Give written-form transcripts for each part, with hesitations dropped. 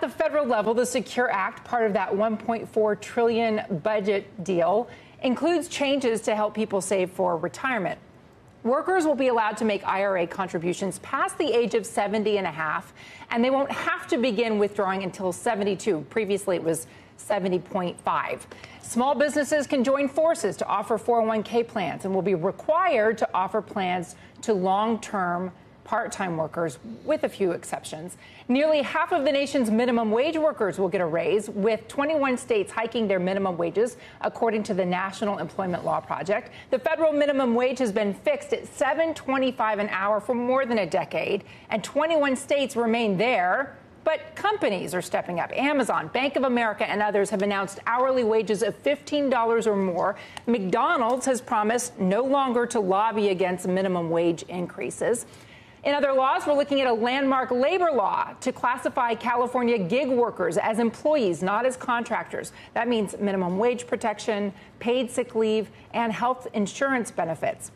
At the federal level, the Secure Act, part of that $1.4 trillion budget deal, includes changes to help people save for retirement. Workers will be allowed to make IRA contributions past the age of 70 and a half, and they won't have to begin withdrawing until 72. Previously, it was 70.5. Small businesses can join forces to offer 401k plans and will be required to offer plans to long-term part-time workers, with a few exceptions. Nearly half of the nation's minimum wage workers will get a raise, with 21 states hiking their minimum wages, according to the National Employment Law Project. The federal minimum wage has been fixed at $7.25 an hour for more than a decade, and 21 states remain there. But companies are stepping up. Amazon, Bank of America, and others have announced hourly wages of $15 or more. McDonald's has promised no longer to lobby against minimum wage increases. In other laws, we're looking at a landmark labor law to classify California gig workers as employees, not as contractors. That means minimum wage protection, paid sick leave, and health insurance benefits.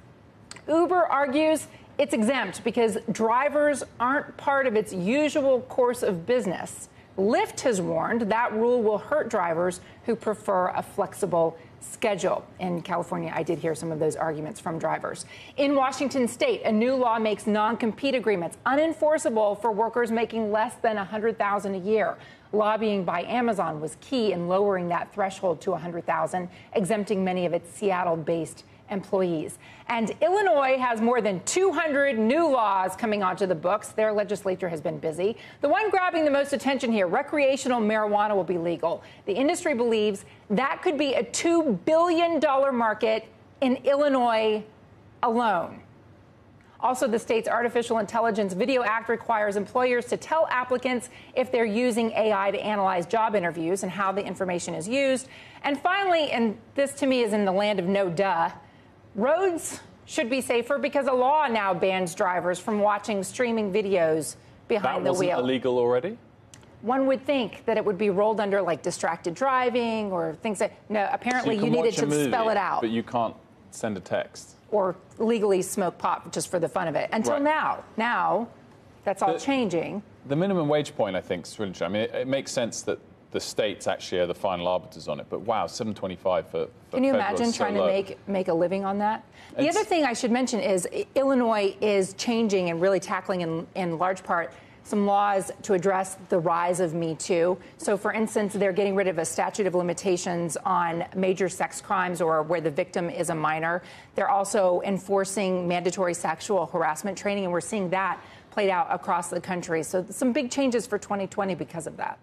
Uber argues it's exempt because drivers aren't part of its usual course of business. Lyft has warned that rule will hurt drivers who prefer a flexible schedule. In California, I did hear some of those arguments from drivers. In Washington state, a new law makes non-compete agreements unenforceable for workers making less than $100,000 a year. Lobbying by Amazon was key in lowering that threshold to $100,000, exempting many of its Seattle-based employees. And Illinois has more than 200 new laws coming onto the books. Their legislature has been busy. The one grabbing the most attention here, recreational marijuana will be legal. The industry believes that could be a $2 billion market in Illinois alone. Also, the state's Artificial Intelligence Video Act requires employers to tell applicants if they're using AI to analyze job interviews and how the information is used. And finally, and this to me is in the land of no duh, roads should be safer because a law now bans drivers from watching streaming videos behind the wheel. That wasn't illegal already? One would think that it would be rolled under like distracted driving or things that, no, apparently you needed to spell it out. But you can't send a text. Or legally smoke pot just for the fun of it. Until now. Now, that's all changing. The minimum wage point, I think, is really true. I mean, it makes sense that the states actually are the final arbiters on it. But wow, $7.25 for Can you imagine trying to make a living on that? The other thing I should mention is Illinois is changing and really tackling in large part some laws to address the rise of Me Too. So, for instance, they're getting rid of a statute of limitations on major sex crimes or where the victim is a minor. They're also enforcing mandatory sexual harassment training, and we're seeing that played out across the country. So some big changes for 2020 because of that.